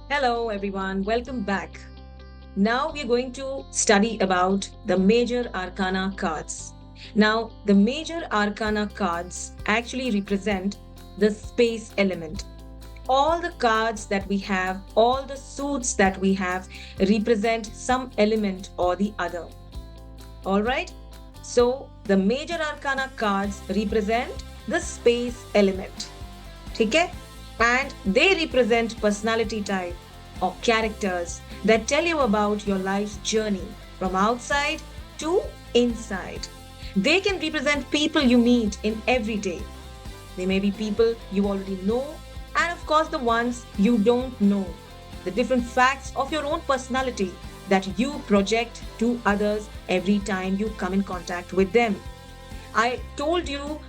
Hello, everyone. Welcome back. Now we are going to study about the major arcana cards. Now, the major arcana cards actually represent the space element. All the cards that we have, all the suits that we have represent some element or the other. All right? So, the major arcana cards represent the space element. ठीक है? And they represent personality type or characters that tell you about your life's journey from outside to inside. They can represent people you meet in every day. They may be people you already know, and of course, the ones you don't know. The different facts of your own personality that you project to others every time you come in contact with them. I told you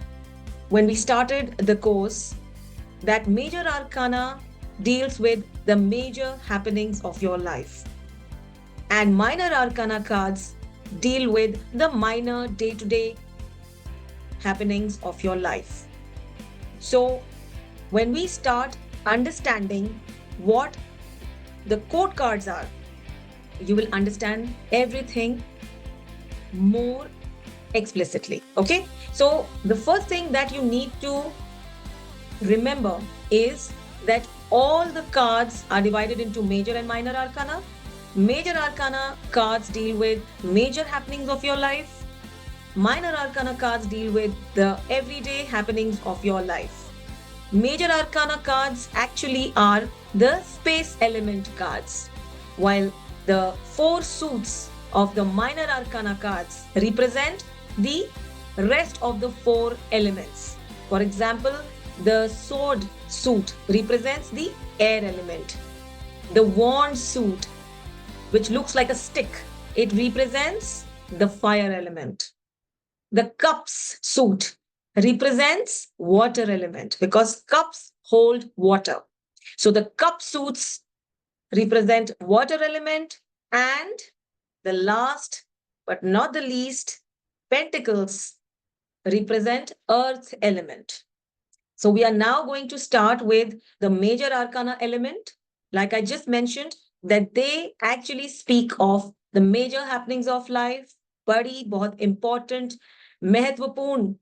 when we started the course that major arcana deals with the major happenings of your life, and minor arcana cards deal with the minor day to day happenings of your life. So, when we start understanding what the code cards are, you will understand everything more explicitly. Okay, so the first thing that you need to remember is that all the cards are divided into major and minor arcana. Major arcana cards deal with major happenings of your life. Minor arcana cards deal with the everyday happenings of your life. Major arcana cards actually are the space element cards, while the four suits of the minor arcana cards represent the rest of the four elements. For example, the sword suit represents the air element. The wand suit, which looks like a stick, it represents the fire element. The cups suit represents water element because cups hold water. So the cup suits represent water element, and the last but not the least, pentacles represent earth element. So we are now going to start with the major arcana element. Like I just mentioned, that they actually speak of the major happenings of life, बड़ी बहुत important, महत्वपूर्ण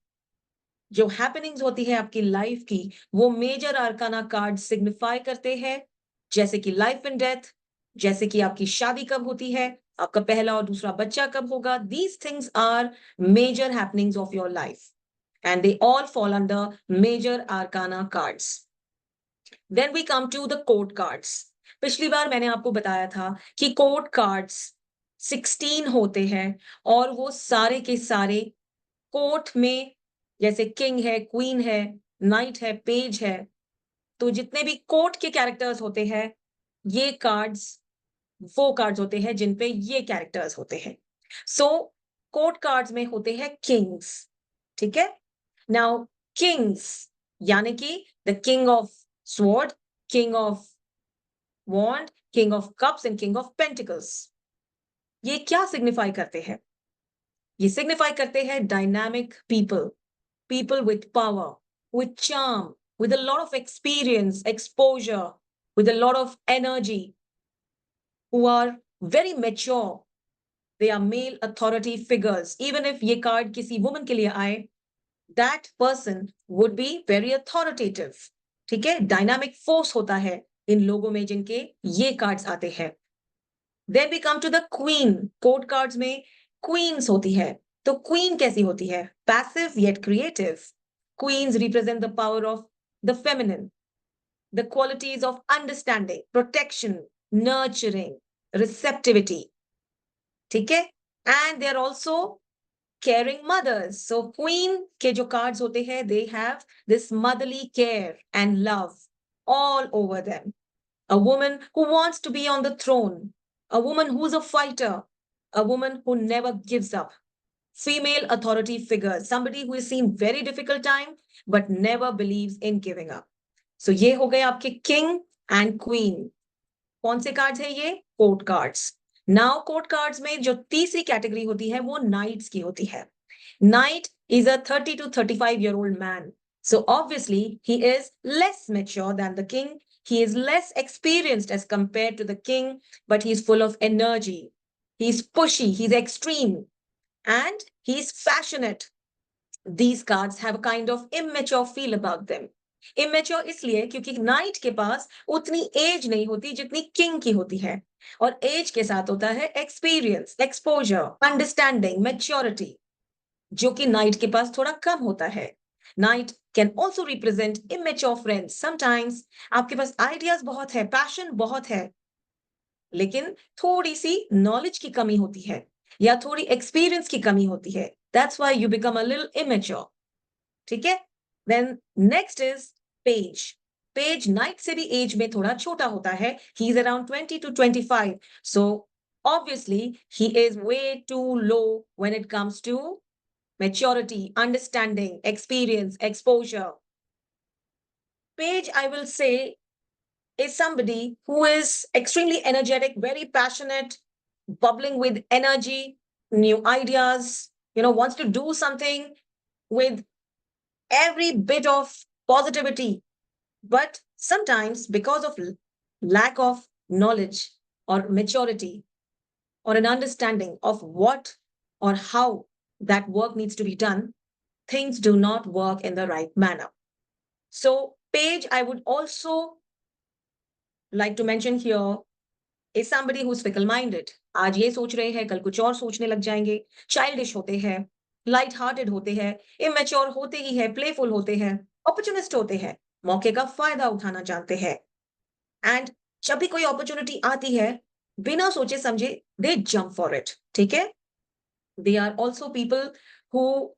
जो happenings होती है आपकी life की, वो major आर्काना card signify करते हैं, जैसे कि लाइफ एंड डेथ, जैसे कि आपकी शादी कब होती है, आपका पहला और दूसरा बच्चा कब होगा. These things are major happenings of your life, and they all fall under major arcana cards. Then we come to the court cards. पिछली बार मैंने आपको बताया था कि कोर्ट कार्ड्स 16 होते हैं, और वो सारे के सारे कोर्ट में, जैसे किंग है, क्वीन है, नाइट है, पेज है, तो जितने भी कोर्ट के कैरेक्टर्स होते हैं, ये कार्ड्स वो कार्ड्स होते हैं जिन पे ये कैरेक्टर्स होते हैं. सो कोर्ट कार्ड्स में होते हैं किंग्स. ठीक है. नाउ किंग्स यानी कि the king of sword, king of wand, king of cups and king of pentacles. ये क्या सिग्निफाई करते हैं? ये सिग्निफाई करते हैं dynamic people, people with power, with charm, with a lot of experience, exposure, with a lot of energy, who are very mature. They are male authority figures. Even if ये card किसी woman के लिए आए, that person would be very authoritative. ठीक है. Dynamic force होता है इन लोगों में जिनके ये cards आते हैं. Then we come to the queen. Court cards में queens होती है. तो queen कैसी होती है? Passive yet creative. Queens represent the power of the feminine, the qualities of understanding, protection, nurturing, receptivity. ठीक है. And they are also caring mothers. So queen के जो cards होते हैं, they have this motherly care and love all over them. A woman who wants to be on the throne, a woman who's a fighter, a woman who never gives up. Female authority figure, somebody who has seen very difficult time but never believes in giving up. So ये हो गए आपके king and queen. कौन से cards है ये? Court cards. Now court cards में जो तीसरी कैटेगरी होती है वो नाइट्स की होती है. Knight is a 30 to 35-year-old man. So obviously he is less mature than the king. He is less experienced as compared to the king, but he's full of energy. He's pushy, he's extreme, and he's passionate. These cards have a kind of immature feel about them. Immature इसलिए क्योंकि night के पास उतनी as नहीं होती जितनी king की होती है, और एज के साथ होता है एक्सपीरियंस, एक्सपोजर, अंडरस्टैंडिंग, मैच्योरिटी, जो कि नाइट के पास थोड़ा कम होता है. Night can also represent immature friends. Sometimes आपके पास आइडियाज बहुत है, पैशन बहुत है, लेकिन थोड़ी सी नॉलेज की कमी होती है या थोड़ी एक्सपीरियंस की कमी होती है. That's why you become a little immature. ठीक है. Then next is page. Page knight से भी एज में थोड़ा छोटा होता है. He is around 20 to 25. So obviously he is way too low when it comes to maturity, understanding, experience, exposure. Page, I will say, is somebody who is extremely energetic, very passionate, bubbling with energy, new ideas, wants to do something with every bit of positivity. But sometimes, because of lack of knowledge or maturity or an understanding of what or how that work needs to be done, things do not work in the right manner. So, Page, I would also like to mention here, is somebody who's fickle minded. आज ये सोच रहे हैं, कल कुछ और सोचने लग जाएंगे. चाइल्डिश होते हैं, लाइट हार्टेड होते हैं, इमेच्योर होते ही है, प्लेफुल होते हैं, अपॉर्चुनिस्ट होते हैं, मौके का फायदा उठाना जानते हैं. एंड जब भी कोई अपॉर्चुनिटी आती है, बिना सोचे समझे दे जंप फॉर इट. ठीक है. They are also people who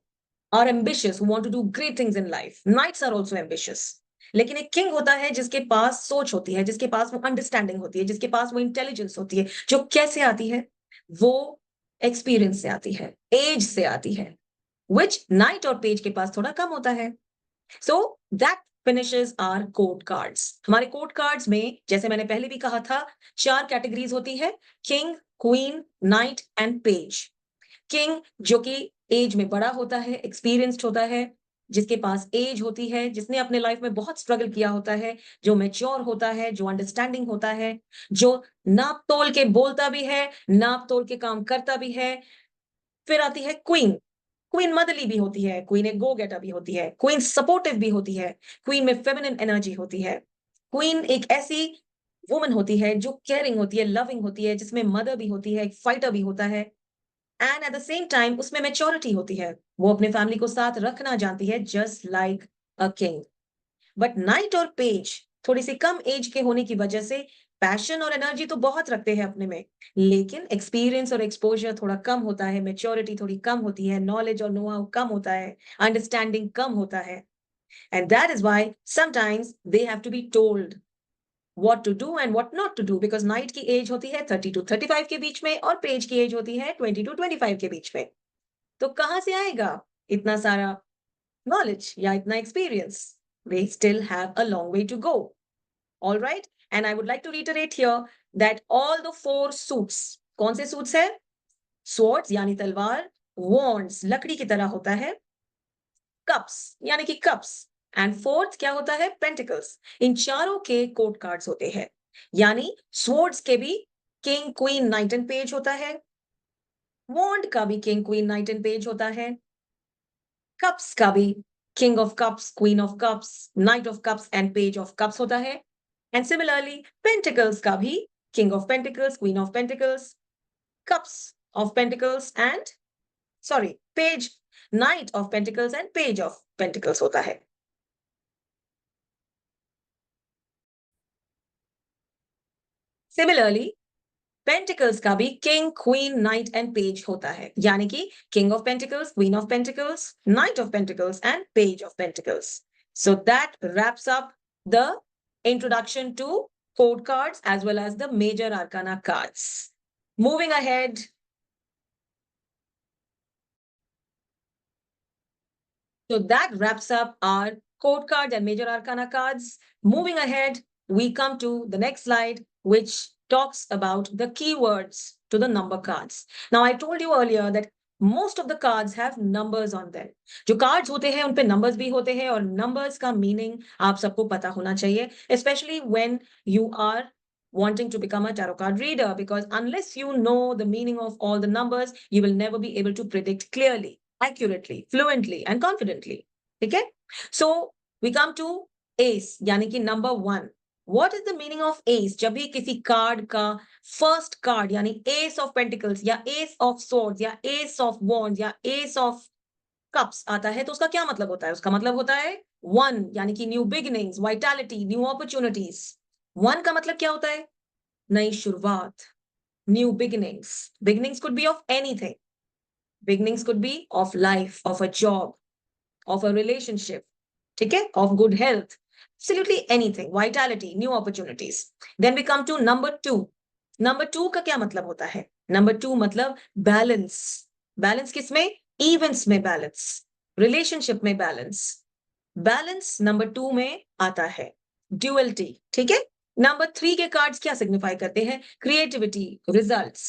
are ambitious, who want to do great things in life. Knights are also ambitious. लेकिन एक किंग होता है जिसके पास सोच होती है, जिसके पास वो अंडरस्टैंडिंग होती है, जिसके पास वो इंटेलिजेंस होती है, जो कैसे आती है, वो एक्सपीरियंस से आती है, एज से आती है, विच नाइट और पेज के पास थोड़ा कम होता है. So that finishes R code cards. हमारे कोड कार्ड्स में, जैसे मैंने पहले भी कहा था, 4 कैटेगरीज होती है: king, queen, night and page. King जो कि एज में बड़ा होता है, एक्सपीरियंस्ड होता है, जिसके पास एज होती है, जिसने अपने लाइफ में बहुत स्ट्रगल किया होता है, जो मैच्योर होता है, जो अंडरस्टैंडिंग होता है, जो नाप तोल के बोलता भी है, नाप तोल के काम करता भी है. फिर आती है क्वीन. क्वीन मदरली भी होती है, क्वीन एक गो गेटर भी होती है, क्वीन सपोर्टिव भी होती है, क्वीन में फेमिनिन एनर्जी होती है. क्वीन एक ऐसी वुमन होती है जो केयरिंग होती है, लविंग होती है, जिसमें मदर भी होती है, एक फाइटर भी होता है, and at the same time उसमें मेच्योरिटी होती है. वो अपने फैमिली को साथ रखना जानती है, just like a king. But night और पेज थोड़ी सी कम एज के होने की वजह से पैशन और एनर्जी तो बहुत रखते हैं अपने में, लेकिन एक्सपीरियंस और एक्सपोजर थोड़ा कम होता है, मेच्योरिटी थोड़ी कम होती है, नॉलेज और नो हाउ कम होता है, अंडरस्टैंडिंग कम होता है. And that is why sometimes they have to be told what to do and what not to do, because knight की एज होती है 30 to 35 के बीच में और पेज की एज होती है 20 to 25 के बीच में. तो कहां से आएगा इतना सारा नॉलेज या इतना experience? They still have a long way to go. All right. And I would like to reiterate here that all the 4 suits, कौन से suits है? Swords यानी तलवार, wands लकड़ी की तरह होता है, cups यानी कि cups, एंड फोर्थ क्या होता है? पेंटिकल्स. इन चारों के कोड कार्ड्स होते हैं. यानी स्वर्ड्स के भी king, queen, night and page होता है, वॉन्ड का भी king, queen, night and page होता है, कप्स का भी king of cups, queen of cups, night of cups and page of cups होता है. एंड सिमिलरली पेंटिकल्स का भी king of pentacles, queen of pentacles, cups of pentacles and sorry page, night of pentacles and page of pentacles होता है. Similarly pentacles का भी king, queen, night and page होता है. यानी कि king of pentacles, queen of pentacles, night of pentacles and page of pentacles. So that wraps up the introduction to code cards as well as the major arcana cards. Moving ahead, so that wraps up our code cards and major arcana cards. Moving ahead, we come to the next slide, which talks about the keywords to the number cards. Now, I told you earlier that most of the cards have numbers on them. जो cards होते हैं उन पे numbers भी होते हैं, और numbers का मीनिंग आप सबको पता होना चाहिए, especially when you are wanting to become a tarot card reader, because unless you know the meaning of all the numbers, you will never be able to predict clearly, accurately, fluently and confidently. ठीक है? So we come to ace, यानी कि number 1। What is the meaning of ace? जब भी किसी card का first card यानी S of pentacles या एस ऑफ स्वॉर्ड्स या एस ऑफ वॉन्ड्स या एस ऑफ कप्स आता है, तो उसका क्या मतलब होता है? उसका मतलब होता है वन, यानी कि new beginnings, vitality, new opportunities. One का मतलब क्या होता है? नई शुरुआत, new beginnings. Beginnings could be of anything. Beginnings could be of life, of a job, of a relationship, ठीक है, of good health, absolutely anything, vitality, new opportunities. Then we come to number 2। number 2 का क्या मतलब होता है? number 2 मतलब balance। balance किसमें? events में balance, relationship में balance। balance number 2 में आता है। duality, ठीक है। number 3 के कार्ड्स क्या सिग्निफाई करते हैं? creativity, results।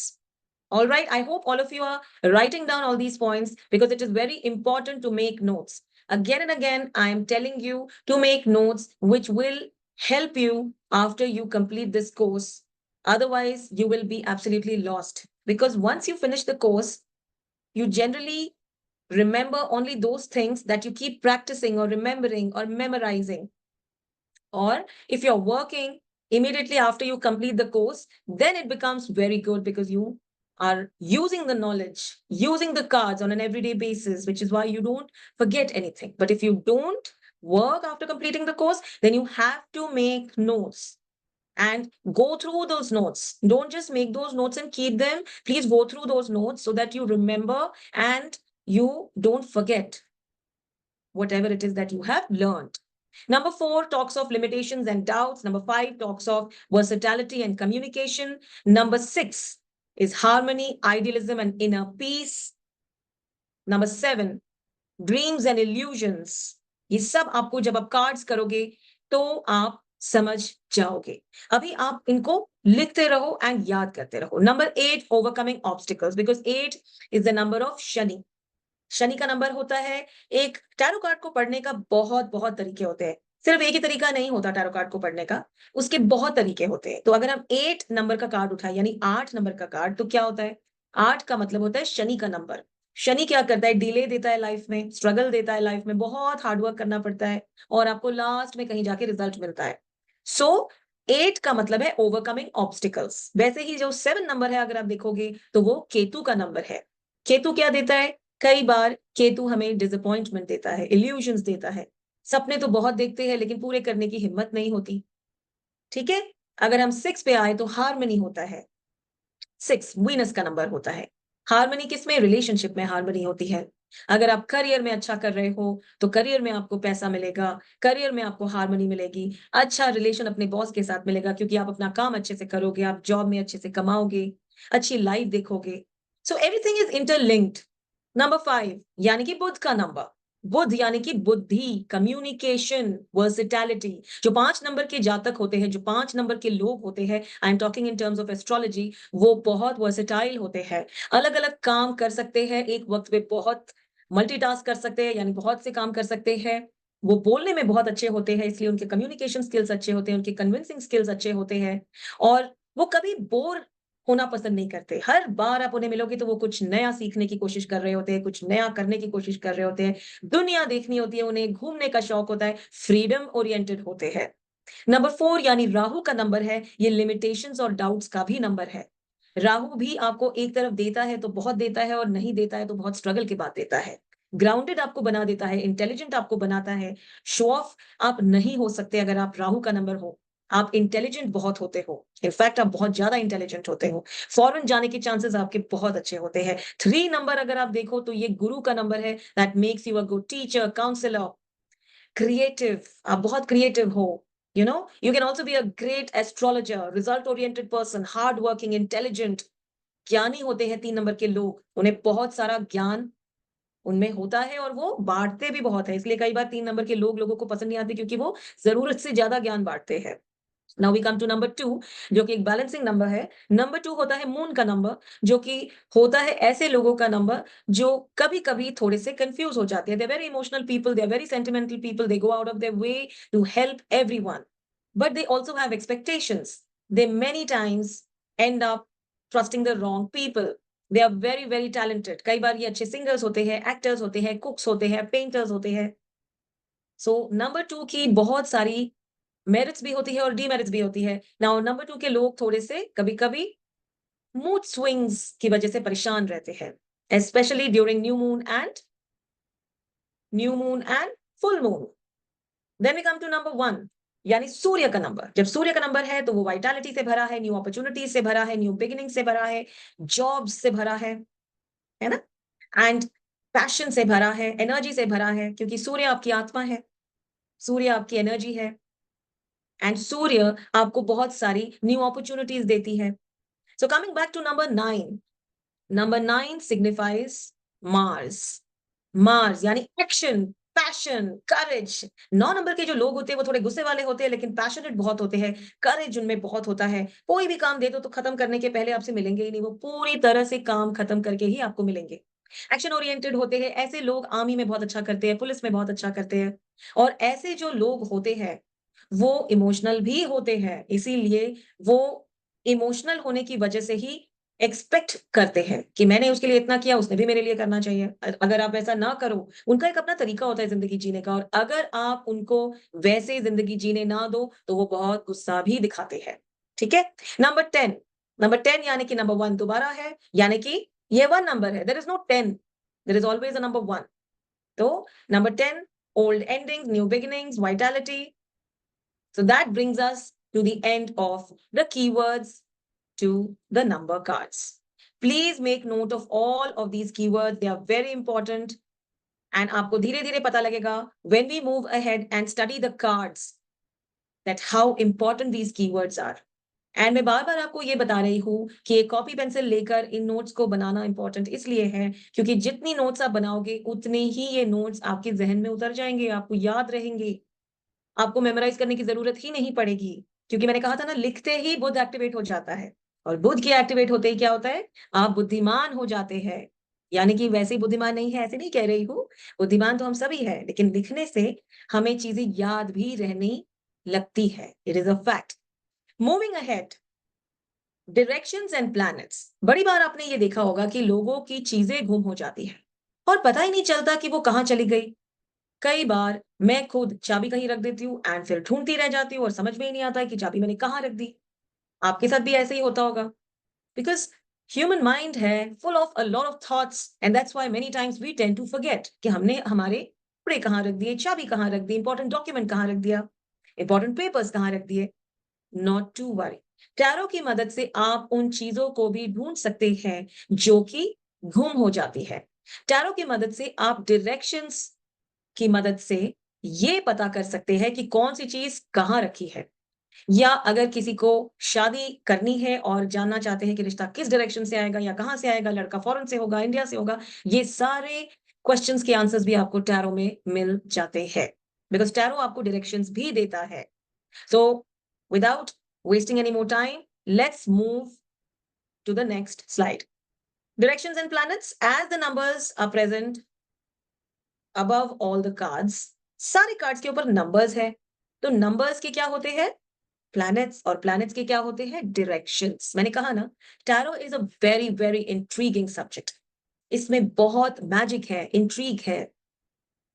All right, I hope all of you are writing down all these points, because it is very important to make notes. Again and again, I am telling you to make notes which will help you after you complete this course. Otherwise, you will be absolutely lost, because once you finish the course, you generally remember only those things that you keep practicing or remembering or memorizing. Or if you're working immediately after you complete the course, then it becomes very good, because you are using the knowledge, using the cards on an everyday basis, which is why you don't forget anything. But if you don't work after completing the course, then you have to make notes and go through those notes. Don't just make those notes and keep them. Please go through those notes so that you remember and you don't forget whatever it is that you have learned. Number 4 talks of limitations and doubts. Number 5 talks of versatility and communication. Number 6 is harmony, idealism, and inner peace. Number 7, dreams and illusions. ये सब आपको जब आप cards करोगे तो आप समझ जाओगे। अभी आप इनको लिखते रहो एंड याद करते रहो। Number 8 overcoming obstacles, because 8 is the number of Shani. Shani का नंबर होता है। एक टैरो कार्ड को पढ़ने का बहुत बहुत तरीके होते हैं, सिर्फ एक ही तरीका नहीं होता टैरो कार्ड को पढ़ने का, उसके बहुत तरीके होते हैं। तो अगर हम 8 नंबर का कार्ड उठाए, यानी 8 नंबर का कार्ड, तो क्या होता है? 8 का मतलब होता है शनि का नंबर। शनि क्या करता है? डिले देता है लाइफ में, स्ट्रगल देता है लाइफ में, बहुत हार्डवर्क करना पड़ता है और आपको लास्ट में कहीं जाके रिजल्ट मिलता है। सो 8 का मतलब है ओवरकमिंग ऑब्स्टिकल्स। वैसे ही जो 7 नंबर है, अगर आप देखोगे तो वो केतु का नंबर है। केतु क्या देता है? कई बार केतु हमें डिसअपॉइंटमेंट देता है, इल्यूजन्स देता है। सपने तो बहुत देखते हैं लेकिन पूरे करने की हिम्मत नहीं होती। ठीक है? अगर हम 6 पे आए तो हार्मनी होता है। 6 वीनस का नंबर होता है। हार्मनी किसमें? रिलेशनशिप में हार्मनी होती है। अगर आप करियर में अच्छा कर रहे हो तो करियर में आपको पैसा मिलेगा, करियर में आपको हार्मनी मिलेगी, अच्छा रिलेशन अपने बॉस के साथ मिलेगा, क्योंकि आप अपना काम अच्छे से करोगे, आप जॉब में अच्छे से कमाओगे, अच्छी लाइफ देखोगे। So everything is interlinked. Number 5 यानी कि बुध का नंबर। बुध यानी कि बुद्धि, कम्युनिकेशन, वर्सिटैलिटी। जो 5 नंबर के जातक होते हैं, जो 5 नंबर के लोग होते हैं, I am talking in terms of astrology, वो बहुत वर्सेटाइल होते हैं। अलग-अलग काम कर सकते हैं, एक वक्त पे बहुत मल्टीटास्क कर सकते हैं, यानी बहुत से काम कर सकते हैं। वो बोलने में बहुत अच्छे होते हैं, इसलिए उनके कम्युनिकेशन स्किल्स अच्छे होते हैं, उनके कन्विंसिंग स्किल्स अच्छे होते हैं, और वो कभी बोर होना पसंद नहीं करते। हर बार आप उन्हें मिलोगे तो वो कुछ नया सीखने की कोशिश कर रहे होते हैं, कुछ नया करने की कोशिश कर रहे होते हैं, दुनिया देखनी होती है उन्हें, घूमने का शौक होता है, फ्रीडम ओरिएंटेड होते हैं। नंबर 4 यानी राहु का नंबर है, ये लिमिटेशंस और डाउट्स का भी नंबर है। राहु भी आपको एक तरफ देता है तो बहुत देता है, और नहीं देता है तो बहुत स्ट्रगल के बाद देता है। ग्राउंडेड आपको बना देता है, इंटेलिजेंट आपको बनाता है। शो ऑफ आप नहीं हो सकते अगर आप राहु का नंबर हो। आप इंटेलिजेंट बहुत होते हो, इनफैक्ट आप बहुत ज्यादा इंटेलिजेंट होते हो, फॉरेन जाने के चांसेस आपके बहुत अच्छे होते हैं। 3 नंबर अगर आप देखो तो ये गुरु का नंबर है, that makes you a good teacher, counsellor, creative. आप बहुत क्रिएटिव हो। You can also be a great astrologer, result oriented person, hard working, intelligent। ज्ञानी होते हैं 3 नंबर के लोग, उन्हें बहुत सारा ज्ञान उनमें होता है और वो बांटते भी बहुत है, इसलिए कई बार 3 नंबर के लोगों को पसंद नहीं आते, क्योंकि वो जरूरत से ज्यादा ज्ञान बांटते हैं। Now we come to number 2, जो कि एक बैलेंसिंग नंबर है। नंबर 2 होता है मून का नंबर, जो कि होता है ऐसे लोगों का नंबर जो कभी-कभी थोड़े से कंफ्यूज हो जाते हैं। They are very emotional people, they are very sentimental people, they go out of their way to help everyone, but they also have expectations. They many times end up trusting the wrong people. They are very very talented. कई बार ये अच्छे singers होते हैं, actors होते हैं, कुक्स होते हैं, पेंटर्स होते हैं। सो नंबर 2 की बहुत सारी मेरिट्स भी होती है और डीमेरिट्स भी होती है। नाउ नंबर 2 के लोग थोड़े से कभी-कभी मूड स्विंग्स की वजह से परेशान रहते हैं, specially during new moon and full moon. Then we come to number 1, यानी सूर्य का नंबर। जब सूर्य का नंबर है तो वो वाइटैलिटी से भरा है, न्यू अपॉर्च्युनिटीज से भरा है, न्यू बिगिनिंग से भरा है, जॉब्स से भरा है ना? एंड पैशन से भरा है, एनर्जी से भरा है, क्योंकि सूर्य आपकी आत्मा है, सूर्य आपकी एनर्जी है एंड सूर्य आपको बहुत सारी न्यू अपॉर्च्युनिटीज देती है। So coming back to number 9 signifies Mars. Mars यानी एक्शन, पैशन, करेज। 9 नंबर के जो लोग होते हैं वो थोड़े गुस्से वाले होते हैं, लेकिन पैशनेट बहुत होते हैं, करेज उनमें बहुत होता है। कोई भी काम दे दो तो खत्म करने के पहले आपसे मिलेंगे ही नहीं, वो पूरी तरह से काम खत्म करके ही आपको मिलेंगे। एक्शन ओरिएंटेड होते हैं, ऐसे लोग आर्मी में बहुत अच्छा करते हैं, पुलिस में बहुत अच्छा करते हैं। और ऐसे जो लोग होते हैं वो इमोशनल भी होते हैं, इसीलिए वो इमोशनल होने की वजह से ही एक्सपेक्ट करते हैं कि मैंने उसके लिए इतना किया, उसने भी मेरे लिए करना चाहिए। अगर आप ऐसा ना करो, उनका एक अपना तरीका होता है ज़िंदगी जीने का, और अगर आप उनको वैसे ज़िंदगी जीने ना दो, तो वो बहुत गुस्सा भी दिखाते हैं। ठीक है? नंबर 10 यानी कि नंबर 1 दोबारा है, यानी कि ये 1 नंबर है। There is no 10, there is always a number 1। तो number 10, old endings, new beginnings, vitality. So that brings us to the end of the keywords to the number cards. Please make note of all of these keywords. They are very important. And आपको धीरे धीरे पता लगेगा when we move ahead and study the cards that how important these keywords are. And मैं बार बार आपको ये बता रही हूँ कि ये कॉपी पेंसिल लेकर इन नोट्स को बनाना इंपॉर्टेंट इसलिए है क्योंकि जितनी नोट्स आप बनाओगे उतने ही ये नोट्स आपके जहन में उतर जाएंगे, आपको याद रहेंगे। आपको मेमोराइज़ करने की ज़रूरत ही नहीं पड़ेगी, क्योंकि मैंने कहा था ना, लिखते ही बुद्ध एक्टिवेट हो जाता है, और बुद्ध के एक्टिवेट होते ही क्या होता है? आप बुद्धिमान हो जाते हैं। यानी कि वैसे ही बुद्धिमान नहीं है, ऐसे नहीं कह रही हूँ, बुद्धिमान तो हम सभी हैं, लेकिन लिखने से हमें चीज़ें याद भी रहने लगती है। It is a fact. Moving ahead, directions and planets. बड़ी बार आपने ये देखा होगा कि लोगों की चीज़ें गुम हो जाती हैं और पता ही नहीं चलता कि वो कहाँ चली गई। कई बार मैं खुद चाबी कहीं रख देती हूँ एंड फिर ढूंढती रह जाती हूँ और समझ में ही नहीं आता है कि चाबी मैंने कहाँ रख दी। आपके साथ भी ऐसे ही होता होगा, बिकॉज ह्यूमन माइंड है full of a lot of thoughts and that's why many times we tend to forget कि हमने हमारे कपड़े कहाँ रख दिए, चाबी कहाँ रख दी, इंपॉर्टेंट डॉक्यूमेंट कहाँ रख दिया, इंपॉर्टेंट पेपर्स कहाँ रख दिए। नॉट टू वरी, टैरो की मदद से आप उन चीजों को भी ढूंढ सकते हैं जो कि गुम हो जाती है। टैरो की मदद से आप डायरेक्शंस की मदद से ये पता कर सकते हैं कि कौन सी चीज कहाँ रखी है, या अगर किसी को शादी करनी है और जानना चाहते हैं कि रिश्ता किस डायरेक्शन से आएगा या कहाँ से आएगा, लड़का फॉरेन से होगा, इंडिया से होगा, ये सारे क्वेश्चंस के आंसर्स भी आपको टैरो में मिल जाते हैं, बिकॉज टैरो आपको डायरेक्शंस भी देता है। So without wasting any more time, let's move to the next slide. Directions and planets, as the numbers are present above all the cards, सारे कार्ड्स के ऊपर नंबर्स है, तो नंबर्स के क्या होते हैं? प्लैनेट्स, और प्लैनेट्स के क्या होते हैं? डायरेक्शंस। मैंने कहा ना, tarot is a very very intriguing subject. इसमें बहुत मैजिक है, इंट्रीग है,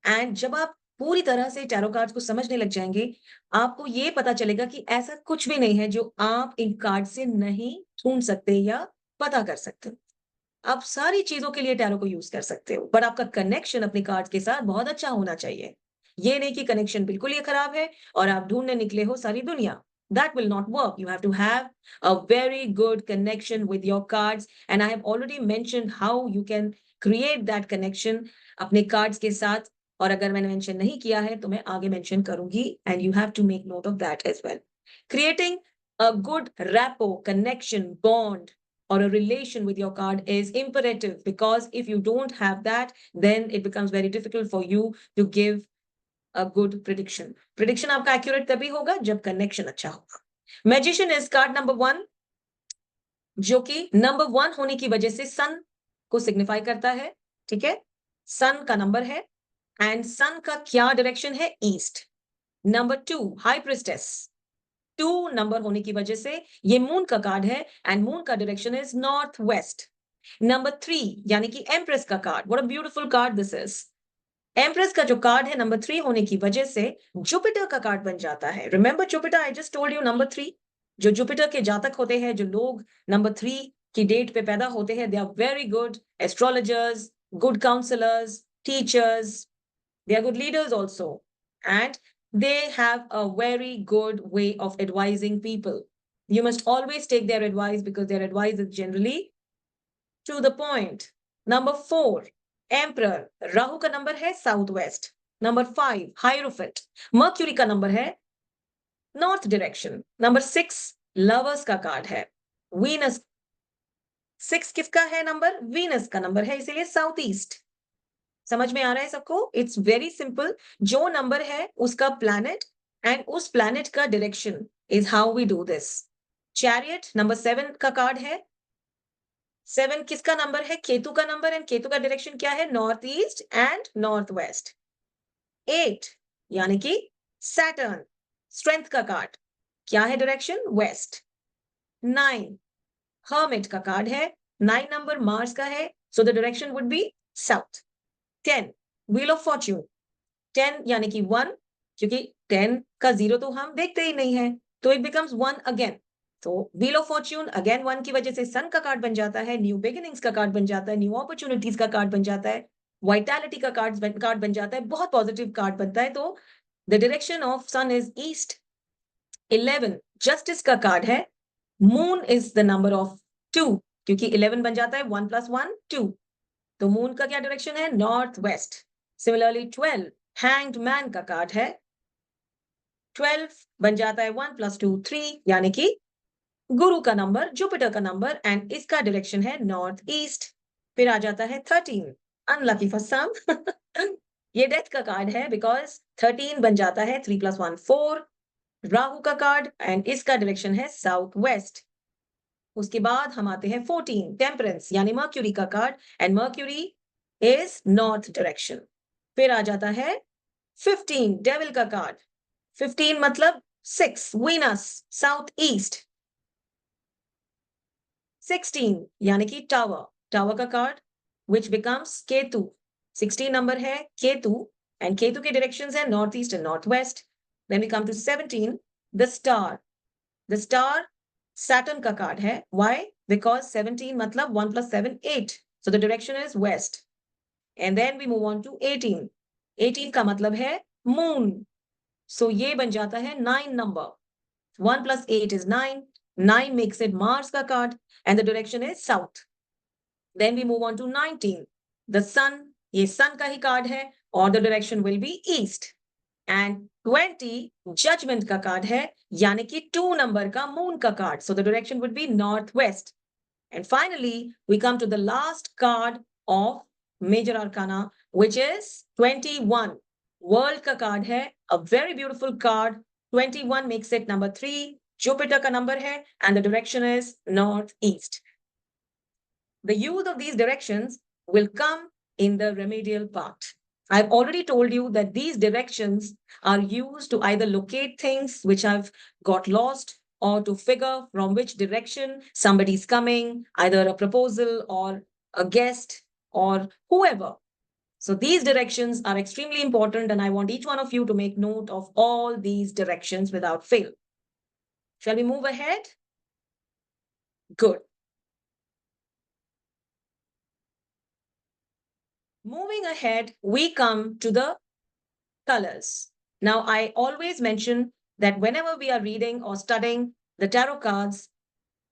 एंड जब आप पूरी तरह से टैरो कार्ड्स को समझने लग जाएंगे, आपको ये पता चलेगा कि ऐसा कुछ भी नहीं है जो आप इन कार्ड से नहीं ढूंढ सकते या पता कर सकते। आप सारी चीज़ों के लिए टैरो को यूज़ कर सकते हो, बट आपका कनेक्शन अपने कार्ड्स के साथ बहुत अच्छा होना चाहिए। ये नहीं कि कनेक्शन बिल्कुल ही खराब है और आप ढूँढने निकले हो सारी दुनिया। That will not work. You have to have a very good connection with your cards, and I have already mentioned how you can create that connection अपने कार्ड्स के साथ, और अगर मैंने मेंशन नहीं किया है तो मैं आगे मेंशन करूँगी, and you have to make note of that as well. Creating a good rapport, connection, bond or a relation with your card is imperative, because if you don't have that, then it becomes very difficult for you to give a good prediction. Prediction आपका accurate तभी होगा जब connection अच्छा होगा। Magician is called number 1, जो कि number 1 होने की वजह से सन को सिग्निफाई करता है, ठीक है? सन का नंबर है एंड सन का क्या डायरेक्शन है? East. Number 2 high priestess, 2 number होने की वजह से ये मून का कार्ड है एंड मून का direction is north west. Number 3 यानी कि एम्प्रेस का card, what a beautiful card this is. Empress का जो कार्ड है नंबर 3 होने की वजह से जुपिटर का कार्ड बन जाता है। Remember Jupiter, I just told you number 3। जो जुपिटर के जातक होते हैं, जो लोग नंबर 3 की डेट पे पैदा होते हैं, they are very good astrologers, good counsellors, teachers, they are good leaders also, and they have a very good way of advising people. You must always take their advice because their advice is generally to the point. Number 4 emperor, Rahu का number है south west. Number 5 हाइरोफेट, mercury का number है north direction. Number 6 lovers का card है, Venus. 6 किसका है number? Venus का number है, इसीलिए साउथ ईस्ट। समझ में आ रहा है सबको? It's very simple. जो नंबर है उसका प्लैनेट एंड उस प्लैनेट का direction is how we do this. Chariot number 7 का कार्ड है। 7 किसका नंबर है? केतु का नंबर, एंड केतु का डायरेक्शन क्या है? North east and north waste. 8 यानी कि सैटर्न, स्ट्रेंथ का कार्ड, क्या है डायरेक्शन? वेस्ट। 9 हर्मिट का कार्ड है, 9 नंबर मार्स का है, सो the direction would B south. 10 wheel of Fortune, 10 यानी कि 1, क्योंकि 10 का 0 तो हम देखते ही नहीं है, तो इट बिकम्स 1 अगेन। तो व्हील ऑफ फॉर्च्यून अगेन 1 की वजह से सन का कार्ड बन जाता है, न्यू बिगिनिंग्स का कार्ड बन जाता है, न्यू अपॉर्चुनिटीज का कार्ड बन जाता है, वाइटैलिटी का कार्ड बन जाता है, बहुत पॉजिटिव कार्ड बनता है। तो the direction of sun is east. 11 justice का कार्ड है, moon is the number of 2, क्योंकि 11 बन जाता है 1 + 1 2, तो मून का क्या डायरेक्शन है? North west. Similarly 12 hanged man का कार्ड है, 12 बन जाता है 1 + 2 3, यानी कि गुरु का नंबर, जुपिटर का नंबर, एंड इसका डायरेक्शन है नॉर्थ ईस्ट। फिर आ जाता है 13 अनलकी फॉर सम ये डेथ का कार्ड है बिकॉज 13 बन जाता है 3 + 1 4, राहु का कार्ड एंड इसका डायरेक्शन है साउथ वेस्ट। उसके बाद हम आते हैं 14 टेम्परेंस यानी मर्क्यूरी का card and mercury is north direction. फिर आ जाता है 15 डेविल का कार्ड, 15 मतलब 6 वीनस साउथ ईस्ट। 16 यानी कि टावर, टावर का card which becomes Ketu, 16 number है केतु एंड केतु के डायरेक्शंस है north east and north west. Then we come to 17 the star, the star Saturn का कार्ड है, व्हाई? बिकॉज 17 मतलब 1 + 7 8, so the direction is west. And then we move on to 18, 18 का मतलब है moon, so ये बन जाता है 9 number, 1 + 8 is 9, 9 makes it Mars का card and the direction is south. Then we move on to 19 the sun, ये sun का ही कार्ड है और the direction will be east. And 20 judgment का कार्ड है, यानी कि 2 नंबर का मून का card, so the direction would be north west. And finally we come to the last card of major arcana which is 21, world का card है, a very beautiful card. 21 makes it number 3, Jupiter का number है and the direction is north east. The use of these directions will come in the remedial part. I've already told you that these directions are used to either locate things which have got lost or to figure from which direction somebody is coming, either a proposal or a guest or whoever. So these directions are extremely important and I want each one of you to make note of all these directions without fail. Shall we move ahead? Good. Moving ahead, we come to the colors. Now, I always mention that whenever we are reading or studying the tarot cards,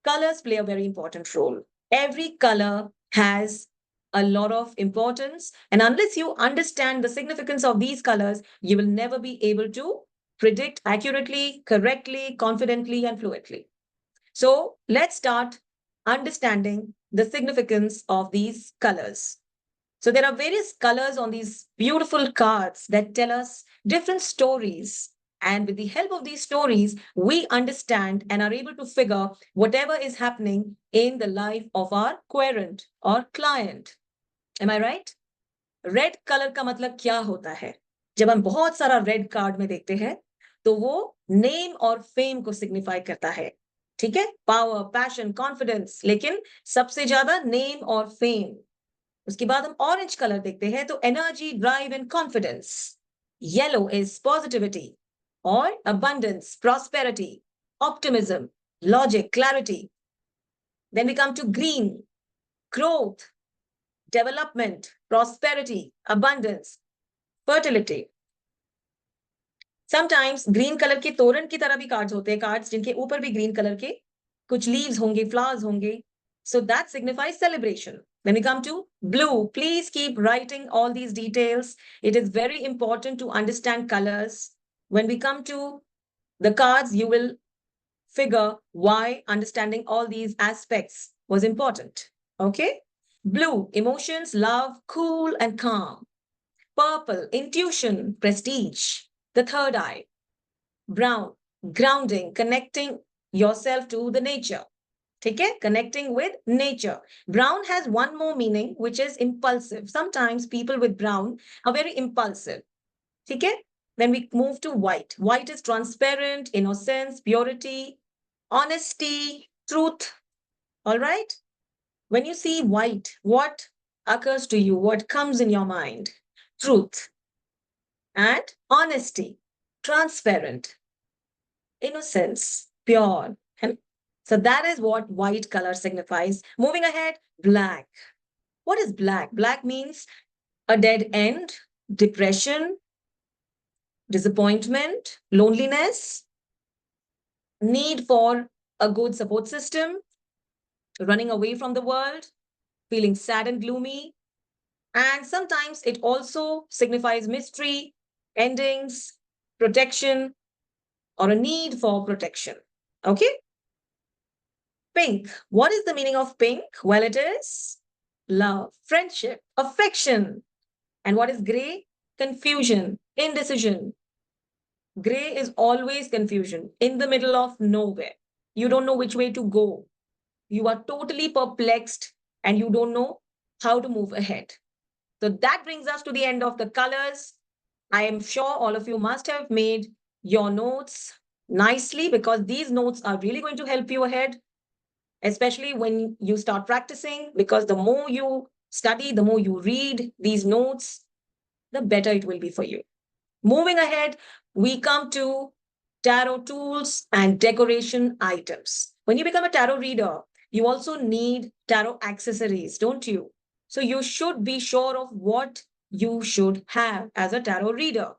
colors play a very important role. Every color has a lot of importance, and unless you understand the significance of these colors, you will never be able to predict accurately, correctly, confidently, and fluently. So, let's start understanding the significance of these colors. So there are various colors on these beautiful cards that tell us different stories And with the help of these stories, we understand and are able to figure whatever is happening in the life of our querent or client. Am I right? Red colour का मतलब क्या होता है? जब हम बहुत सारा red card में देखते हैं तो वो नेम और फेम को सिग्निफाई करता है. ठीक है? पावर, पैशन, कॉन्फिडेंस, लेकिन सबसे ज्यादा नेम और फेम. उसके बाद हम ऑरेंज कलर देखते हैं तो energy, drive and confidence. Yellow is positivity और abundance, prosperity, optimism, logic, clarity. Then we come to green, growth, development, prosperity, abundance, fertility. Sometimes green color के तोरण की तरह भी कार्ड्स होते हैं, कार्ड्स जिनके ऊपर भी ग्रीन कलर के कुछ लीव्स होंगे, फ्लावर्स होंगे. So that signifies celebration. When we come to blue, please keep writing all these details. It is very important to understand colors. When we come to the cards, you will figure why understanding all these aspects was important. Okay? Blue, emotions, love, cool and calm. Purple, intuition, prestige, the third eye. Brown, grounding, connecting yourself to the nature. Okay? Connecting with nature. Brown has one more meaning, which is impulsive. Sometimes people with brown are very impulsive. Okay? Then we move to white. White is transparent, innocence, purity, honesty, truth. All right? When you see white, what occurs to you? What comes in your mind? Truth and honesty, transparent, innocence, pure. And so that is what white color signifies. Moving ahead, black. What is black? Black means a dead end, depression, disappointment, loneliness, need for a good support system, running away from the world, feeling sad and gloomy. And sometimes it also signifies mystery, endings, protection, or a need for protection. Okay? Pink. What is the meaning of pink? Well, it is love, friendship, affection. And what is gray? Confusion, indecision. Gray is always confusion, in the middle of nowhere. You don't know which way to go. You are totally perplexed and you don't know how to move ahead. So that brings us to the end of the colors. I am sure all of you must have made your notes nicely because these notes are really going to help you ahead, especially when you start practicing, because the more you study, the more you read these notes, the better it will be for you. Moving ahead, we come to tarot tools and decoration items. When you become a tarot reader, you also need tarot accessories, don't you? So you should be sure of what you should have as a tarot reader.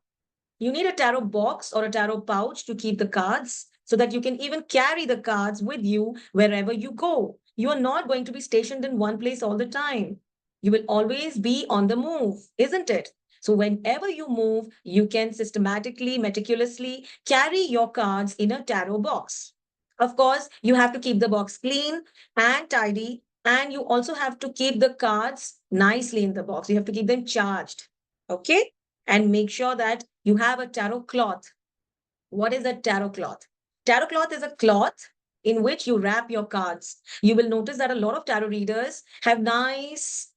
You need a tarot box or a tarot pouch to keep the cards so that you can even carry the cards with you wherever you go. You are not going to be stationed in one place all the time. You will always be on the move, isn't it? So whenever you move, you can systematically, meticulously carry your cards in a tarot box. Of course, you have to keep the box clean and tidy, and you also have to keep the cards nicely in the box. You have to keep them charged. Okay? And make sure that you have a tarot cloth. What is a tarot cloth? Tarot cloth is a cloth in which you wrap your cards. You will notice that a lot of tarot readers have nice,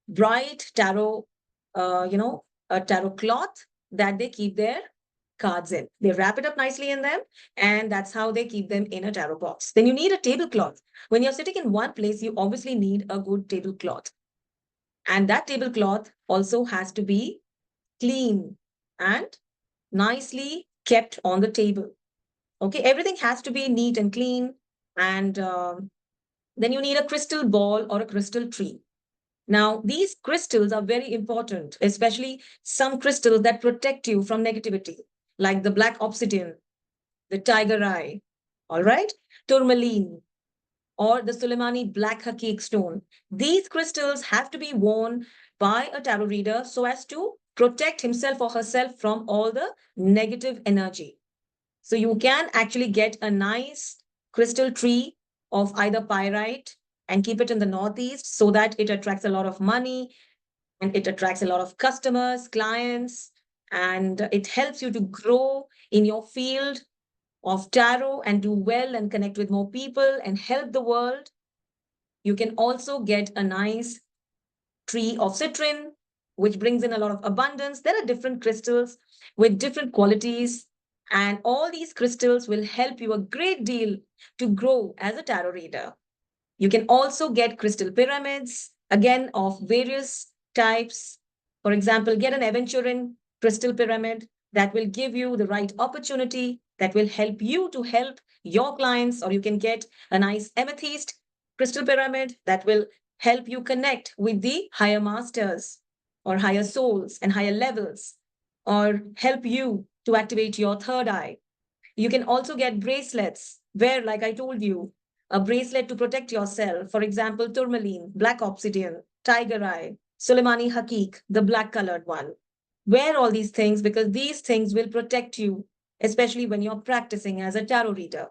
bright tarot, a tarot cloth that they keep their cards in. They wrap it up nicely in them, and that's how they keep them in a tarot box. Then you need a tablecloth. When you're sitting in one place, you obviously need a good tablecloth. And that tablecloth also has to be clean and nicely kept on the table. Okay, everything has to be neat and clean. And then you need a crystal ball or a crystal tree. Now, these crystals are very important, especially some crystals that protect you from negativity, like the black obsidian, the tiger eye, all right, tourmaline, or the Suleimani black Hakik stone. These crystals have to be worn by a tarot reader so as to protect himself or herself from all the negative energy. So you can actually get a nice crystal tree of either pyrite and keep it in the northeast so that it attracts a lot of money and it attracts a lot of customers, clients. and it helps you to grow in your field of tarot and do well and connect with more people and help the world. You can also get a nice tree of citron, which brings in a lot of abundance. There are different crystals with different qualities, and all these crystals will help you a great deal to grow as a tarot reader. You can also get crystal pyramids, again, of various types. For example, get an aventurine crystal pyramid that will give you the right opportunity, that will help you to help your clients, or you can get a nice amethyst crystal pyramid that will help you connect with the higher masters or higher souls and higher levels, or help you to activate your third eye. You can also get bracelets where, like I told you, a bracelet to protect yourself. For example, tourmaline, black obsidian, tiger eye, Soleimani Hakik, the black colored one. Wear all these things because these things will protect you, especially when you're practicing as a tarot reader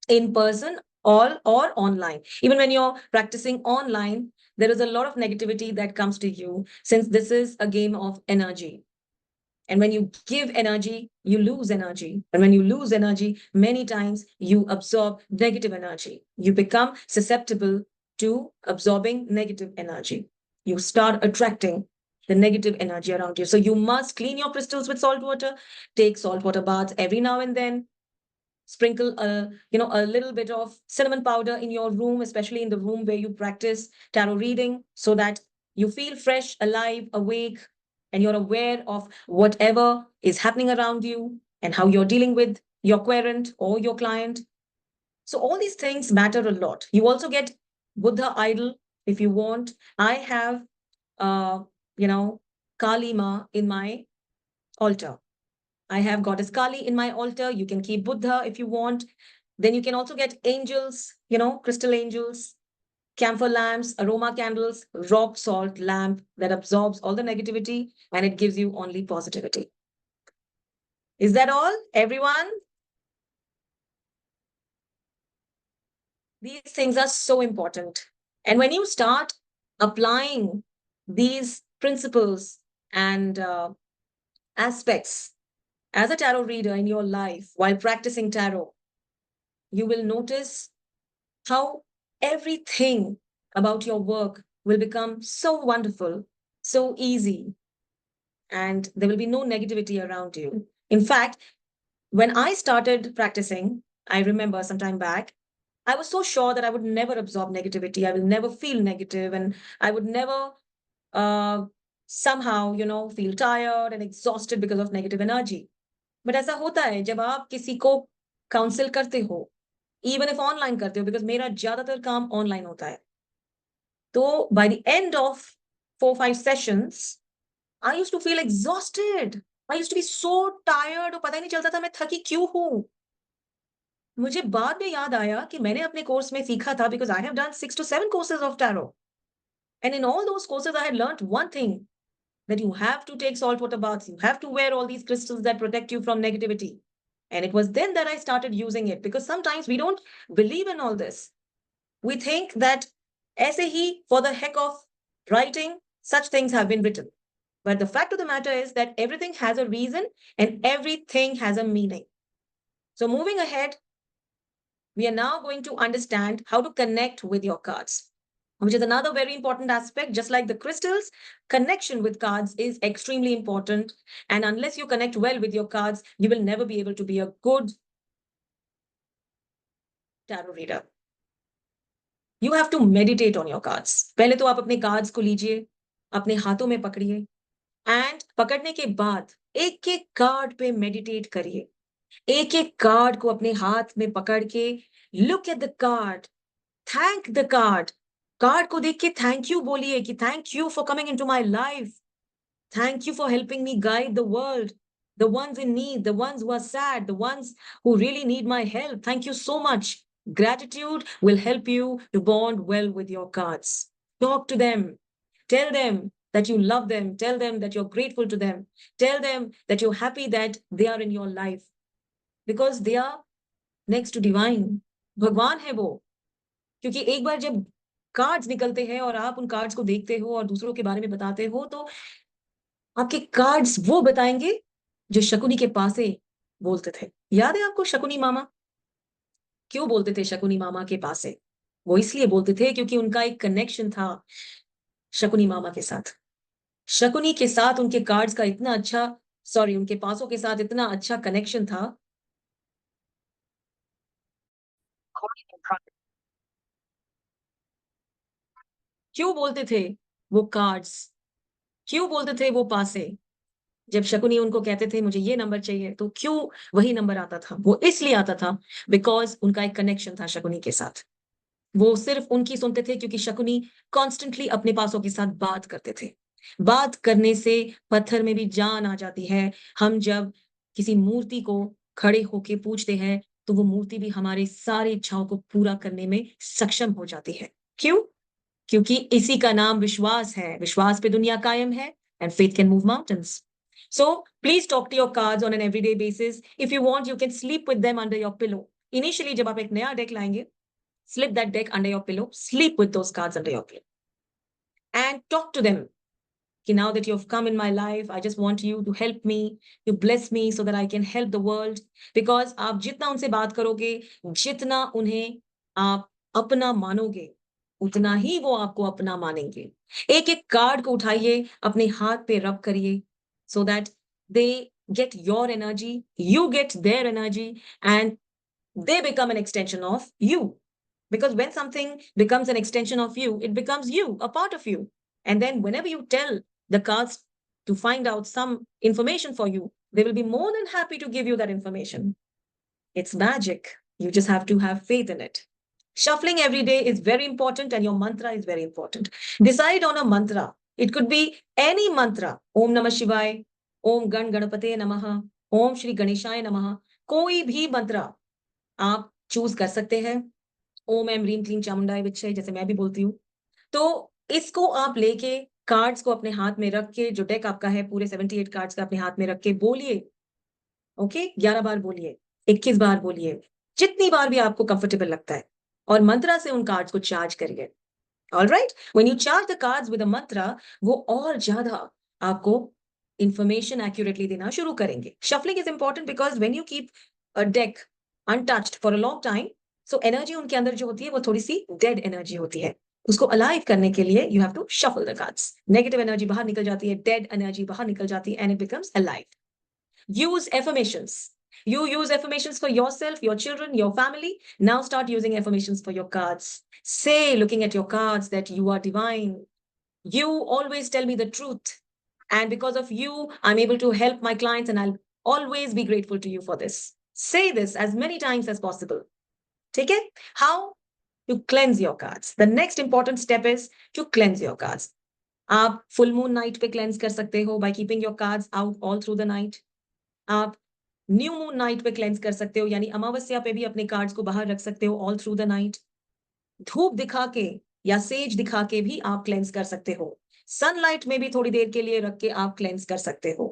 in person or online. Even when you're practicing online, there is a lot of negativity that comes to you since this is a game of energy. And when you give energy, you lose energy. And when you lose energy, many times you absorb negative energy. You become susceptible to absorbing negative energy. You start attracting the negative energy around you. So you must clean your crystals with salt water, take salt water baths every now and then, sprinkle a little bit of cinnamon powder in your room, especially in the room where you practice tarot reading, so that you feel fresh, alive, awake, and you're aware of whatever is happening around you and how you're dealing with your querent or your client. So all these things matter a lot. You also get Buddha idol if you want. I have uh you know Kali Ma in my altar. I have Goddess Kali in my altar. You can keep Buddha if you want. Then you can also get angels, crystal angels, camphor lamps, aroma candles, rock salt lamp that absorbs all the negativity and it gives you only positivity. Is that all, everyone? These things are so important. And when you start applying these principles and aspects as a tarot reader in your life while practicing tarot, you will notice how everything about your work will become so wonderful, so easy, and there will be no negativity around you. In fact, when I started practicing, I remember some time back, I was so sure that I would never absorb negativity. I will never feel negative, and I would never uh, somehow, feel tired and exhausted because of negative energy. But ऐसा होता है जब आप किसी को council करते हो, even if online करते हो, बिकॉज मेरा ज्यादातर काम ऑनलाइन होता है. तो by the end of 4-5 sessions, I used to feel exhausted. I used to be so tired और पता ही नहीं चलता था मैं थकी क्यों हूँ. मुझे बाद में याद आया कि मैंने अपने कोर्स में सीखा था because I have done 6 to 7 courses of tarot. And in all those courses, I had learned one thing, that you have to take salt water baths. You have to wear all these crystals that protect you from negativity. And it was then that I started using it because sometimes we don't believe in all this. We think that aise hi, for the heck of writing, such things have been written. But the fact of the matter is that everything has a reason and everything has a meaning. So moving ahead, we are now going to understand how to connect with your cards, which is another very important aspect. Just like the crystals, connection with cards is extremely important. And unless you connect well with your cards, you will never be able to be a good tarot reader. You have to meditate on your cards. पहले तो आप अपने cards को लीजिए, अपने हाथों में पकड़िए, and पकड़ने के बाद एक एक कार्ड पे मेडिटेट करिए. एक एक कार्ड को अपने हाथ में पकड़ के look at the card, thank the card. Card को देख के थैंक यू बोलिए कि thank you for coming into my life. Thank you for helping me guide the world, the ones in need, the ones who are sad, the ones who really need my help. Thank you so much. Gratitude will help you to bond well with your cards. Talk to them. Tell them that you love them. Tell them that you're grateful to them. Tell them that you're happy that they are in your life because they are next to divine. भगवान है वो. क्योंकि एक बार जब cards निकलते हैं और आप उन कार्ड्स को देखते हो और दूसरों के बारे में बताते हो, तो आपके कार्ड्स वो बताएंगे जो शकुनी के पासे बोलते थे। याद है आपको शकुनी मामा? क्यों बोलते थे शकुनी मामा के पासे? वो इसलिए बोलते थे क्योंकि उनका एक कनेक्शन था शकुनी मामा के साथ। शकुनी के साथ उनके कार्ड्स का इतना अच्छा, सॉरी, उनके पासों के साथ इतना अच्छा कनेक्शन था। क्यों बोलते थे वो कार्ड्स, क्यों बोलते थे वो पासे? जब शकुनी उनको कहते थे मुझे ये नंबर चाहिए, तो क्यों वही नंबर आता था? वो इसलिए आता था बिकॉज़ उनका एक कनेक्शन था शकुनी के साथ। वो सिर्फ़ उनकी सुनते थे क्योंकि शकुनी कॉन्स्टेंटली अपने पासों के साथ बात करते थे। बात करने से पत्थर में भी जान आ जाती है। हम जब किसी मूर्ति को खड़े होके पूजते हैं, तो वो मूर्ति भी हमारी सारी इच्छाओं को पूरा करने में सक्षम हो जाती है। क्यों? क्योंकि इसी का नाम विश्वास है। विश्वास पे दुनिया कायम है, and faith can move mountains. So please talk to your cards on an everyday basis. If you want, you can sleep with them under your pillow. Initially, जब आप एक नया deck लाएंगे, slip that deck under your pillow, sleep with those cards under your pillow, and talk to them. कि now that you have come in my life, I just want you to help me, to bless me so that I can help the world. Because आप जितना उनसे बात करोगे, जितना उन्हें आप अपना मानोगे, उतना ही वो आपको अपना मानेंगे। एक-एक कार्ड को उठाइए, अपने हाथ पे रब करिए, so that they get your energy, you get their energy, and they become an extension of you. Because when something becomes an extension of you, it becomes you, a part of you. And then whenever you tell the cards to find out some information for you, they will be more than happy to give you that information. It's magic. You just have to have faith in it. Shuffling every day is very important, and your mantra is very important. Decide on a mantra. It could be any mantra. Om Namah Shivaya, Om Gan Ganapate Namaha, Om Shri Ganeshaya Namaha. कोई भी मंत्र आप choose कर सकते हैं। ओम aim ह्रीम क्लीम चामुंडाय विच्छय, जैसे मैं भी बोलती हूँ। तो इसको आप लेके कार्ड्स को अपने हाथ में रख के, जो डेक आपका है पूरे 78 कार्ड्स का अपने हाथ में रख के बोलिए, ओके? 11 बार बोलिए, 21 बार बोलिए, जितनी बार भी आपको कंफर्टेबल लगता है, और मंत्रा से उन कार्ड्स को चार्ज करिए। Alright? When you charge the cards with a mantra, वो और ज़्यादा आपको इन्फॉर्मेशन एक्यूरेटली देना शुरू करेंगे। Shuffling is important because when you keep a deck untouched for a long time, so energy उनके अंदर जो होती है वो थोड़ी-सी डेड एनर्जी होती है। उसको अलाइव करने के लिए you have to shuffle the cards. Negative energy बाहर निकल जाती है, डेड एनर्जी बाहर निकल जाती है, and it becomes alive. Use affirmations. You use affirmations for yourself, your children, your family. Now start using affirmations for your cards. Say, looking at your cards, that you are divine. You always tell me the truth. And because of you, I'm able to help my clients, and I'll always be grateful to you for this. Say this as many times as possible. Take it? How? To cleanse your cards. The next important step is to cleanse your cards. आप full moon night पे cleanse कर सकते हो by keeping your cards out all through the night. आप new moon night पे cleanse कर सकते हो, यानी अमावस्या पे भी अपने कार्ड्स को बाहर रख सकते हो ऑल थ्रू द नाइट। धूप दिखा के या सेज दिखा के भी आप क्लेंस कर सकते हो। सनलाइट में भी थोड़ी देर के लिए रख के आप क्लेंस कर सकते हो।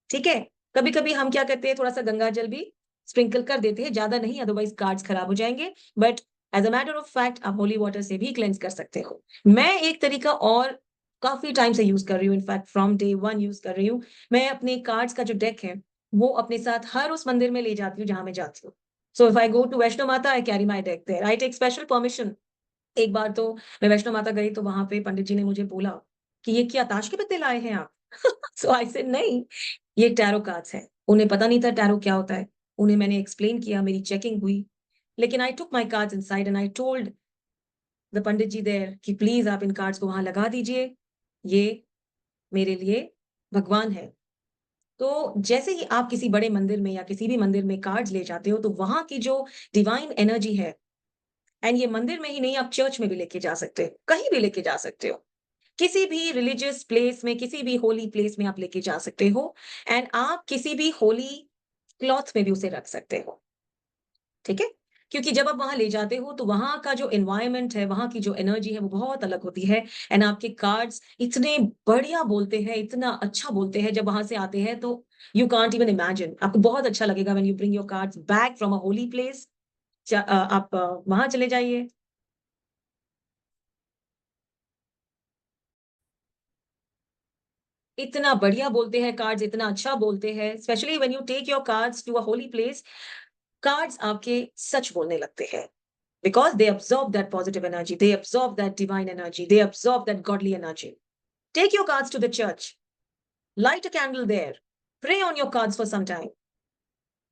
ठीक है? कभी-कभी हम क्या करते हैं, थोड़ा-सा गंगा जल भी स्प्रिंकल कर देते हैं, ज़्यादा नहीं, अदरवाइज़ कार्ड्स खराब हो जाएँगे। But as a matter of fact आप होली वाटर से भी क्लेंस कर सकते हो। मैं एक तरीका और काफ़ी टाइम से यूज़ कर रही हूँ, इनफैक्ट फ्रॉम डे 1 यूज़ कर रही हूँ। मैं अपने कार्ड्स का जो डेक है, वो अपने साथ हर उस मंदिर में ले जाती हूँ जहाँ मैं जाती हूँ। So if I go to Vaishno Mata, I carry my deck there. I take special permission. एक बार तो मैं वैष्णो माता गई, तो वहाँ पे पंडित जी ने मुझे बोला कि ये क्या ताश के पत्ते लाए हैं आप? सो आई सेड नहीं, ये टैरो कार्ड्स हैं। उन्हें पता नहीं था टैरो क्या होता है। उन्हें मैंने एक्सप्लेन किया, मेरी चेकिंग हुई। लेकिन I took my cards inside and I told the pandit ji there कि प्लीज़ आप इन कार्ड्स को वहाँ लगा दीजिए। ये मेरे लिए भगवान है। तो जैसे ही आप किसी बड़े मंदिर में या किसी भी मंदिर में कार्ड्स ले जाते हो, तो वहाँ की जो डिवाइन एनर्जी है, एंड ये मंदिर में ही नहीं, आप चर्च में भी लेके जा सकते हो, कहीं भी लेके जा सकते हो। किसी भी रिलिजियस प्लेस में, किसी भी होली प्लेस में आप लेके जा सकते हो, एंड आप किसी भी होली क्लॉथ में भी उसे रख सकते हो। ठीक है? क्योंकि जब आप वहाँ ले जाते हो, तो वहाँ का जो एनवायरनमेंट है, वहाँ की जो एनर्जी है, वो बहुत अलग होती है, एंड आपके कार्ड्स इतने बढ़िया बोलते हैं, इतना अच्छा बोलते हैं, जब वहाँ से आते हैं, तो यू कांट इवन इमेजिन। आपको बहुत अच्छा लगेगा when you bring your cards back from a holy place. आप वहाँ चले जाइए। इतना बढ़िया बोलते हैं कार्ड्स, इतना अच्छा बोलते हैं, specially when you take your cards to a holy place, cards आपके सच बोलने लगते हैं, because they absorb that positive energy, they absorb that divine energy, they absorb that godly energy. Take your cards to the church, light a candle there, pray on your cards for some time.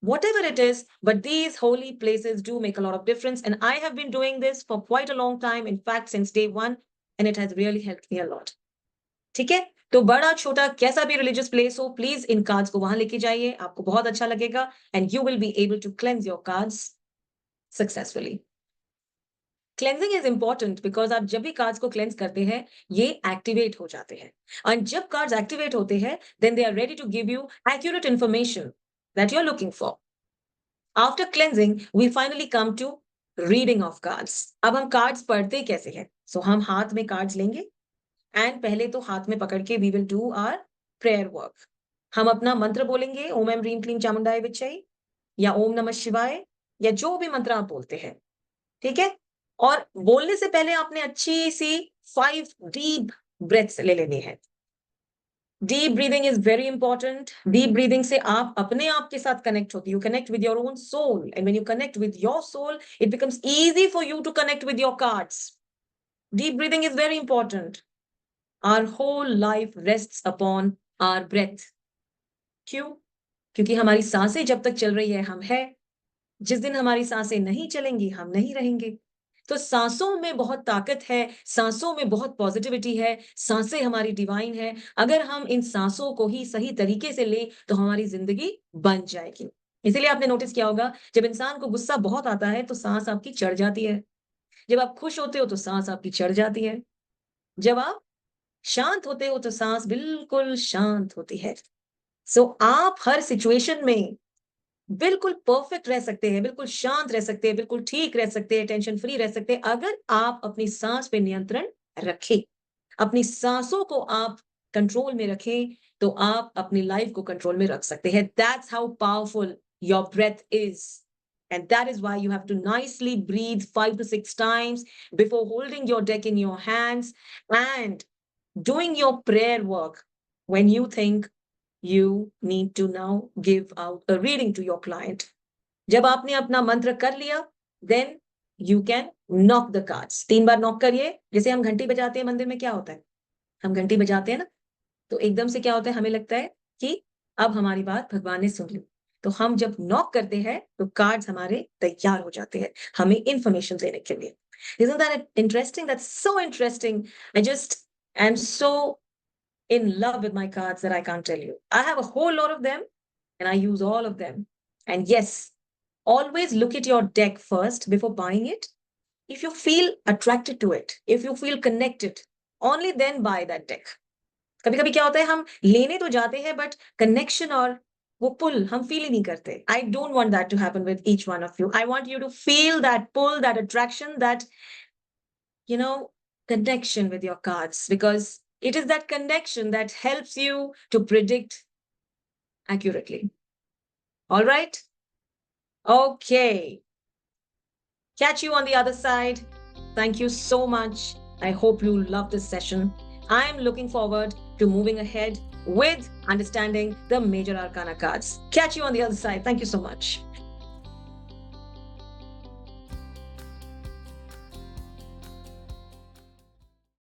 Whatever it is, but these holy places do make a lot of difference. And I have been doing this for quite a long time, in fact, since day one, and it has really helped me a lot. ठीक है, तो बड़ा छोटा कैसा भी religious place हो, please इन cards को वहां लेके जाइए, आपको बहुत अच्छा लगेगा, and you will be able to cleanse your cards successfully. Cleansing is important because आप जब भी कार्ड्स को क्लेंस करते हैं, ये एक्टिवेट हो जाते हैं, और जब कार्ड्स एक्टिवेट होते हैं, then they are ready to give you accurate information that you are looking for. After cleansing we finally come to reading of cards. अब हम कार्ड्स पढ़ते कैसे हैं? सो हम हाथ में कार्ड्स लेंगे, एंड पहले तो हाथ में पकड़ के we will do our prayer work. हम अपना मंत्र बोलेंगे, ओम ऐम ह्रीम क्लीम चामुंडाय विच्चय, या ओम नमः शिवाय, या जो भी मंत्र आप बोलते हैं, ठीक है. और बोलने से पहले आपने अच्छी सी 5 डीप ब्रेथ्स ले लेनी है. Deep breathing is very important. Deep breathing से आप अपने आप के साथ कनेक्ट होती, you connect with your own soul, and when you connect with your soul, it becomes easy for you to connect with your cards. Deep breathing is very important. Our whole life rests upon our breath. क्यों? क्योंकि हमारी सांसें जब तक चल रही है हम है, जिस दिन हमारी सांसें नहीं चलेंगी हम नहीं रहेंगे. तो सांसों में बहुत ताकत है, सांसों में बहुत पॉजिटिविटी है, सांसें हमारी डिवाइन है. अगर हम इन सांसों को ही सही तरीके से ले तो हमारी जिंदगी बन जाएगी. इसीलिए आपने नोटिस किया होगा, जब इंसान को गुस्सा बहुत आता है तो सांस आपकी चढ़ जाती है, जब आप खुश होते हो तो सांस आपकी चढ़ जाती है, जब आप शांत होते हो तो सांस बिल्कुल शांत होती है. सो आप हर सिचुएशन में बिल्कुल परफेक्ट रह सकते हैं, बिल्कुल शांत रह सकते हैं, बिल्कुल ठीक रह सकते हैं, टेंशन फ्री रह सकते हैं, अगर आप अपनी सांस पे नियंत्रण रखें, अपनी सांसों को आप कंट्रोल में रखें, तो आप अपनी लाइफ को कंट्रोल में रख सकते हैं. That's how powerful your breath is. And that is why you have to nicely breathe 5 to 6 times before holding your deck in your hands and doing your prayer work when you think you need to now give out a reading to your client. जब आपने अपना मंत्र कर लिया, then you can knock the cards. 3 bar knock करिए. जैसे हम घंटी बजाते हैं मंदिर में, क्या होता है, हम घंटी बजाते हैं ना, तो एकदम से क्या होता है, हमें लगता है कि अब हमारी बात भगवान ने सुन ली. तो हम जब नॉक करते हैं तो कार्ड्स हमारे तैयार हो जाते हैं हमें इंफॉर्मेशन देने के लिए. Isn't that interesting? That's so interesting. I'm so in love with my cards that I can't tell you. I have a whole lot of them and I use all of them. And yes, always look at your deck first before buying it. If you feel attracted to it, if you feel connected, only then buy that deck. कभी कभी क्या होता है, हम लेने तो जाते हैं बट कनेक्शन और वो पुल हम फील ही नहीं करते. I don't want that to happen with each one of you. I want you to feel that pull, that attraction, that connection with your cards, because it is that connection that helps you to predict accurately. All right? Okay. Catch you on the other side. Thank you so much. I hope you love this session. I am looking forward to moving ahead with understanding the major arcana cards. Catch you on the other side. Thank you so much.